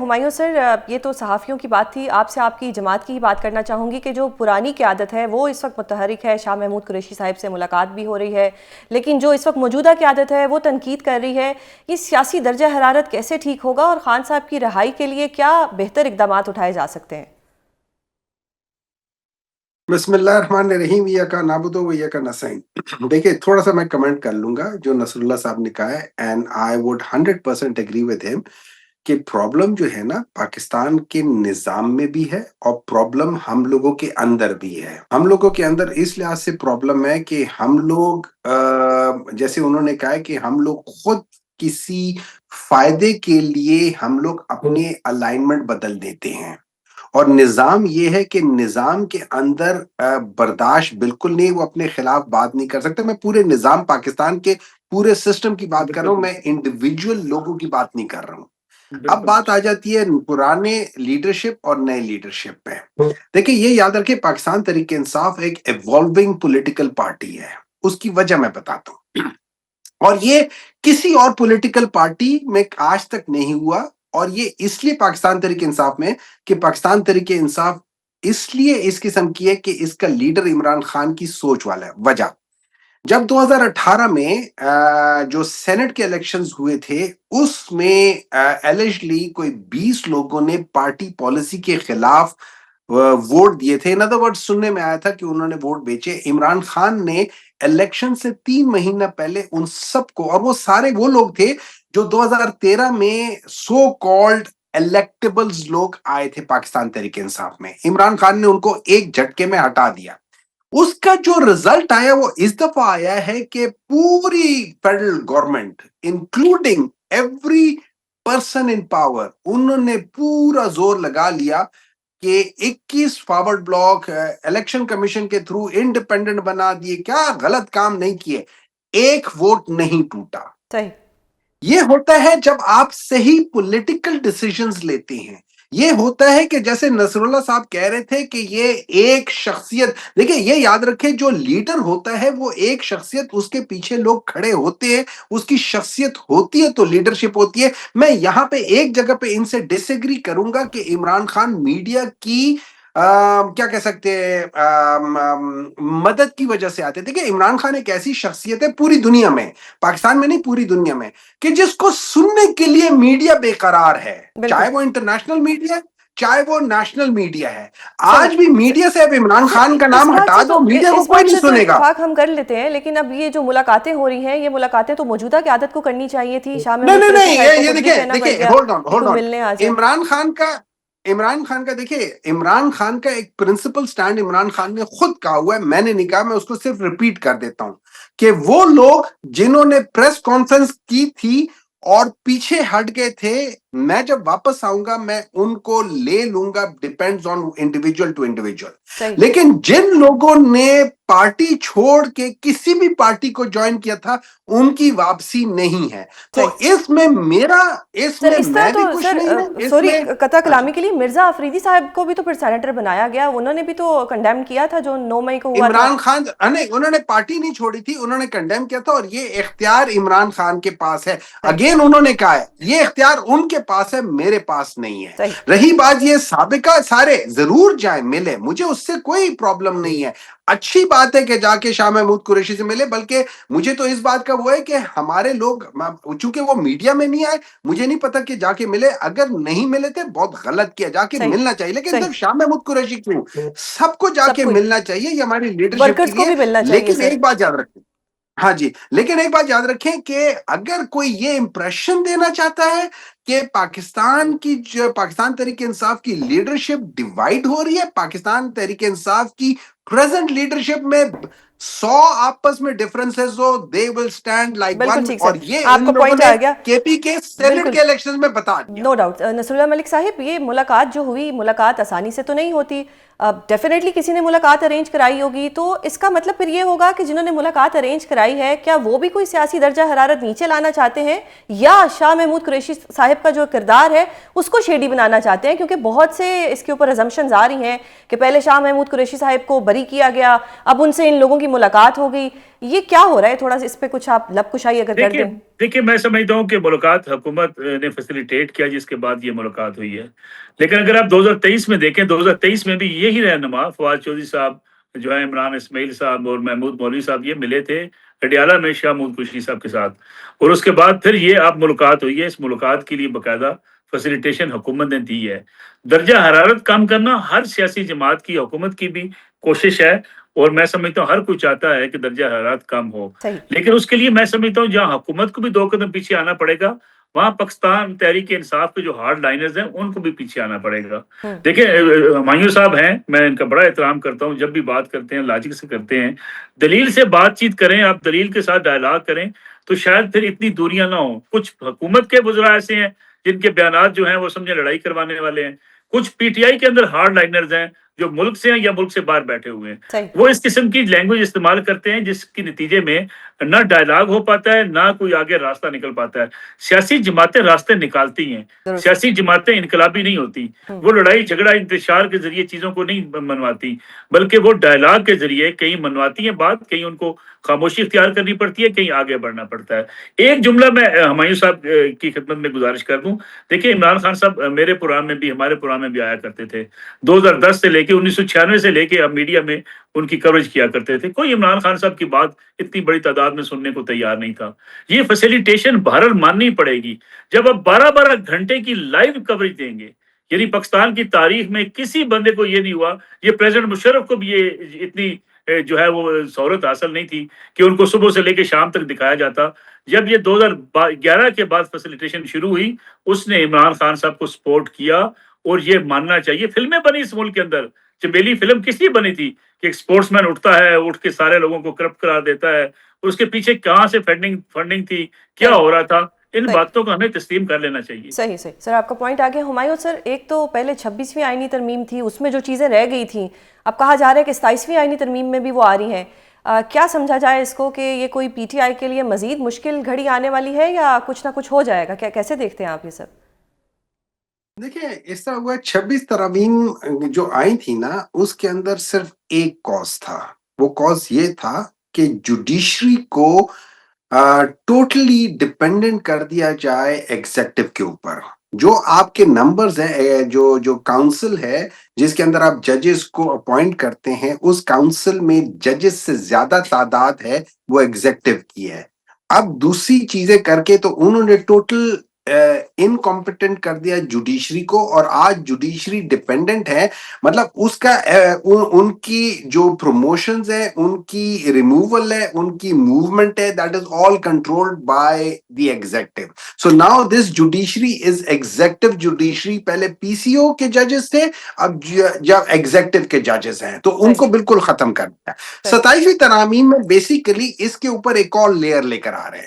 ہمایوں سر، یہ تو صحافیوں کی بات تھی، آپ سے آپ کی جماعت کی ہی بات کرنا چاہوں گی کہ جو پرانی قیادت ہے وہ اس وقت متحرک ہے، شاہ محمود قریشی صاحب سے ملاقات بھی ہو رہی ہے، لیکن جو اس وقت موجودہ قیادت ہے وہ تنقید کر رہی ہے. یہ سیاسی درجہ حرارت کیسے ٹھیک ہوگا اور خان صاحب کی رہائی کے لیے کیا بہتر اقدامات اٹھائے جا سکتے ہیں؟ بسم اللہ الرحمن الرحیم، ایاک نعبد و ایاک نستعین. دیکھیں، تھوڑا سا میں کمنٹ کر لوں گا جو نصر اللہ صاحب نے کہا ہے، and I would 100% agree with ہم کہ پرابلم جو ہے نا پاکستان کے نظام میں بھی ہے اور پرابلم ہم لوگوں کے اندر بھی ہے. ہم لوگوں کے اندر اس لحاظ سے پرابلم ہے کہ ہم لوگ جیسے انہوں نے کہا ہے کہ ہم لوگ خود کسی فائدے کے لیے ہم لوگ اپنے الائنمنٹ بدل دیتے ہیں، اور نظام یہ ہے کہ نظام کے اندر برداشت بالکل نہیں، وہ اپنے خلاف بات نہیں کر سکتے. میں پورے نظام پاکستان کے پورے سسٹم کی بات کر رہا ہوں، میں انڈیویجول لوگوں کی بات نہیں کر رہا ہوں. اب بات آ جاتی ہے پرانے لیڈرشپ اور نئے لیڈرشپ پہ. دیکھیں، یہ یاد رکھیں، پاکستان تحریک انصاف ایک ایوالونگ پولیٹیکل پارٹی ہے. اس کی وجہ میں بتاتا ہوں، اور یہ کسی اور پولیٹیکل پارٹی میں آج تک نہیں ہوا. اور یہ اس لیے پاکستان تحریک انصاف میں کہ پاکستان تحریک انصاف اس لیے اس قسم کی ہے کہ اس کا لیڈر عمران خان کی سوچ والا ہے. وجہ، جب 2018 میں جو سینٹ کے الیکشنز ہوئے تھے، اس میں ایلیجلی کوئی 20 لوگوں نے پارٹی پالیسی کے خلاف ووٹ دیے تھے. ان ادر ورڈ، سننے میں آیا تھا کہ انہوں نے ووٹ بیچے. عمران خان نے الیکشن سے 3 مہینہ پہلے ان سب کو، اور وہ سارے وہ لوگ تھے جو 2013 میں سو کالڈ الیکٹیبلز لوگ آئے تھے پاکستان تحریک انصاف میں، عمران خان نے ان کو ایک جھٹکے میں ہٹا دیا. اس کا جو رزلٹ آیا وہ اس دفعہ آیا ہے کہ پوری federal government including every person in power, انہوں نے پورا زور لگا لیا کہ 21 فارورڈ بلاک الیکشن کمیشن کے تھرو انڈیپینڈنٹ بنا دیے. کیا غلط کام نہیں کیے، ایک ووٹ نہیں ٹوٹا. صحیح. یہ ہوتا ہے جب آپ صحیح پولیٹیکل ڈیسیژنز لیتے ہیں. یہ ہوتا ہے کہ جیسے نصر اللہ صاحب کہہ رہے تھے کہ یہ ایک شخصیت، دیکھیں یہ یاد رکھیں، جو لیڈر ہوتا ہے وہ ایک شخصیت، اس کے پیچھے لوگ کھڑے ہوتے ہیں، اس کی شخصیت ہوتی ہے تو لیڈرشپ ہوتی ہے. میں یہاں پہ ایک جگہ پہ ان سے ڈس ایگری کروں گا کہ عمران خان میڈیا کی کیا کہہ سکتے ہیں مدد کی وجہ سے آتے. دیکھیں، عمران خان ایک ایسی شخصیت ہے پوری دنیا میں، پاکستان میں نہیں پوری دنیا میں، کہ جس کو سننے کے لیے میڈیا بے قرار ہے، چاہے وہ انٹرنیشنل میڈیا ہے، چاہے وہ نیشنل میڈیا ہے. آج بھی میڈیا سے اب عمران خان کا نام ہٹا دو، میڈیا کو کوئی نہیں سنے گا. اتفاق ہم کر لیتے ہیں، لیکن اب یہ جو ملاقاتیں ہو رہی ہیں، یہ ملاقاتیں تو موجودہ قیادت کو کرنی چاہیے تھی. شاہ محمود قریشی صاحب کو خود بھی کہنا پڑ گیا کہ کوئی ملنے آ جائے. عمران خان کا دیکھیں، عمران خان کا ایک پرنسپل سٹینڈ عمران خان نے خود کہا ہوا ہے، میں نے نہیں کہا، میں اس کو صرف ریپیٹ کر دیتا ہوں، کہ وہ لوگ جنہوں نے پریس کانفرنس کی تھی اور پیچھے ہٹ گئے تھے، میں جب واپس آؤں گا میں ان کو لے لوں گا، depends on individual to individual. لیکن جن لوگوں نے پارٹی چھوڑ کے کسی بھی پارٹی کو جوائن کیا تھا، ان کی واپسی نہیں ہے. تو اس میں میرا میں بھی کچھ نہیں ہے. سوری قطع کلامی کے لیے، مرزا افریدی صاحب کو بھی تو پھر سینیٹر بنایا گیا، انہوں نے بھی تو کنڈیم کیا تھا جو 9 مئی کو ہوا تھا. عمران خان انہوں نے پارٹی نہیں چھوڑی تھی، انہوں نے کنڈیم کیا تھا، اور یہ اختیار عمران خان کے پاس ہے. اگین انہوں نے کہا ہے یہ اختیار ان کے پاس ہے، میرے پاس نہیں ہے. رہی بات یہ سابقہ، سارے ضرور جائیں ملے، مجھے اس سے کوئی پرابلم نہیں ہے. اچھی بات ہے کہ جا کے شاہ محمود قریشی سے ملے، بلکہ مجھے تو اس بات کا وہ ہے کہ ہمارے لوگ، چونکہ وہ میڈیا میں نہیں آئے، مجھے نہیں پتا کہ جا کے ملے. اگر نہیں ملے تھے بہت غلط کیا، جا کے ملنا چاہیے. لیکن صرف شاہ محمود قریشی کیوں، سب کو جا کے ملنا چاہیے، یہ ہماری لیڈرشپ کے لیے. لیکن ایک بات یاد رکھیں، ہاں جی، لیکن ایک بات یاد رکھیں کہ اگر کوئی یہ امپریشن دینا چاہتا ہے کہ پاکستان تحریک انصاف کی لیڈرشپ ڈیوائیڈ ہو رہی ہے، پاکستان تحریک انصاف کی پریزنٹ لیڈرشپ میں 100 آپس میں differences who, they will stand like one. اور یہ ان لوگوں نے کے پی کے سینٹ کے الیکشن میں بتا دیا. No doubt. نصر اللہ ملک صاحب، یہ ملاقات جو ہوئی، ملاقات آسانی سے تو نہیں ہوتی. ڈیفینیٹلی کسی نے ملاقات ارینج کرائی ہوگی، تو اس کا مطلب پھر یہ ہوگا کہ جنہوں نے ملاقات ارینج کرائی ہے، کیا وہ بھی کوئی سیاسی درجہ حرارت نیچے لانا چاہتے ہیں، یا شاہ محمود قریشی صاحب کا جو کردار ہے اس کو شیڈی بنانا چاہتے ہیں؟ کیونکہ بہت سے اس کے اوپر ازمپشنز آ رہی ہیں کہ پہلے شاہ محمود قریشی صاحب کو بری کیا گیا، اب ان سے ان لوگوں کی ملاقات ہو گئی. یہ کیا ہو رہا ہے؟ تھوڑا سا اس پہ کچھ آپ لب کشائی اگر کر دیں. دیکھیے میں سمجھتا ہوں کہ ملاقات حکومت نے فیسیلیٹیٹ کیا جس کے بعد یہ ملاقات ہوئی ہے. لیکن اگر آپ 2023 میں دیکھیں 2023 میں بھی یہی رہنما فواد چودھری صاحب جو ہے عمران اسماعیل صاحب اور محمود مولوی صاحب یہ ملے تھے اڈیالہ میں شاہ محمود قریشی صاحب کے ساتھ, اور اس کے بعد پھر یہ اب ملاقات ہوئی ہے. اس ملاقات کے لیے باقاعدہ فیسیلیٹیشن حکومت نے دی ہے. درجہ حرارت کم کرنا ہر سیاسی جماعت کی, حکومت کی بھی کوشش ہے, اور میں سمجھتا ہوں ہر کوئی چاہتا ہے کہ درجہ حرارت کم ہو. لیکن اس کے لیے میں سمجھتا ہوں جہاں حکومت کو بھی 2 قدم پیچھے آنا پڑے گا, وہاں پاکستان تحریک انصاف کے جو ہارڈ لائنرز ہیں ان کو بھی پیچھے آنا پڑے گا. دیکھیں ہمایوں صاحب ہیں, میں ان کا بڑا احترام کرتا ہوں, جب بھی بات کرتے ہیں لاجک سے کرتے ہیں, دلیل سے بات چیت کریں, آپ دلیل کے ساتھ ڈائلاگ کریں تو شاید پھر اتنی دوریاں نہ ہوں. کچھ حکومت کے وزراء ایسے ہیں جن کے بیانات جو ہیں وہ سمجھے لڑائی کروانے والے ہیں, کچھ پی ٹی آئی کے اندر ہارڈ لائنرز ہیں جو ملک سے ہیں یا ملک سے باہر بیٹھے ہوئے ہیں. وہ اس قسم کی لینگویج استعمال کرتے ہیں جس کے نتیجے میں نہ ڈائلاگ ہو پاتا ہے, نہ کوئی آگے راستہ نکل پاتا ہے. سیاسی جماعتیں راستے نکالتی ہیں, سیاسی جماعتیں انقلابی نہیں ہوتی. وہ لڑائی جھگڑا انتشار کے ذریعے چیزوں کو نہیں منواتی, بلکہ وہ ڈائلاگ کے ذریعے کہیں منواتی ہیں بات, کہیں ان کو خاموشی اختیار کرنی پڑتی ہے, کہیں آگے بڑھنا پڑتا ہے. ایک جملہ میں ہمایوں صاحب کی خدمت میں گزارش کر دوں. دیکھیں عمران خان صاحب میرے پروگرام میں بھی ہمارے پروگرام میں بھی آیا کرتے تھے 2010 سے لے کے 1996 سے لے کے اب میڈیا میں ان کی کوریج کیا کرتے تھے. کوئی عمران خان صاحب کی بات اتنی بڑی تعداد میں سننے کو تیار نہیں تھا. یہ فیسیلیٹیشن بہرحال ماننی پڑے گی. جب آپ 12 گھنٹے کی لائیو کوریج دیں گے, یعنی پاکستان کی تاریخ میں کسی بندے کو یہ نہیں ہوا, یہ پریزیڈنٹ مشرف کو بھی یہ اتنی جو ہے وہ سہولت حاصل نہیں تھی کہ ان کو صبح سے لے کے شام تک دکھایا جاتا. جب یہ 2011 کے بعد فیسیلیٹیشن شروع ہوئی, اس نے عمران خان صاحب کو سپورٹ کیا, اور یہ ماننا چاہیے. فلمیں بنی اس ملک کے اندر, چمیلی فلم کس لیے بنی تھی کہ ایک سپورٹس مین اٹھتا ہے, اٹھ کے سارے لوگوں کو کرپٹ قرار دیتا ہے, اس کے پیچھے کہاں سے فنڈنگ تھی, کیا ہو رہا تھا, ان باتوں کو ہمیں تسلیم کر لینا چاہیے. صحیح سر, آپ کا پوائنٹ آ گیا. ہمایوں سر, ایک تو پہلے 26ویں آئینی ترمیم تھی, اس میں جو چیزیں رہ گئی تھیں, اب کہا جا رہا ہے کہ 27ویں آئینی ترمیم میں بھی وہ آ رہی ہیں. کیا سمجھا جائے اس کو کہ یہ کوئی پی ٹی آئی کے لیے مزید مشکل گھڑی آنے والی ہے یا کچھ نہ کچھ ہو جائے گا؟ کیسے دیکھتے ہیں آپ یہ سب؟ دیکھیں اس طرح ہوا 26 ترامیم جو آئی تھی نا, اس کے اندر صرف ایک کاز تھا. وہ کاز یہ تھا کہ جوڈیشری کو ٹوٹلی ڈپینڈنٹ کر دیا جائے ایگزیکٹو کے اوپر. جو آپ کے نمبرز ہیں, جو کاؤنسل ہے جس کے اندر آپ ججز کو اپوائنٹ کرتے ہیں, اس کاؤنسل میں ججز سے زیادہ تعداد ہے وہ ایگزیکٹو کی ہے. اب دوسری چیزیں کر کے تو انہوں نے ٹوٹل انکمپیٹنٹ کر دیا جوڈیشری کو, اور آج جوڈیشری ڈپینڈنٹ ہے. مطلب اس کا ان کی جو پروموشنز ہیں, ان کی ریموول ہے, ان کی موومنٹ ہے, that is all controlled by the executive. So now this judiciary is executive judiciary. پہلے پی سی او کے ججز تھے, اب جب ایگزیکٹو کے ججز ہیں تو ان کو بالکل ختم کر دیا. 27ویں ترامیم میں بیسیکلی اس کے اوپر ایک اور لیئر لے کر آ رہے ہیں.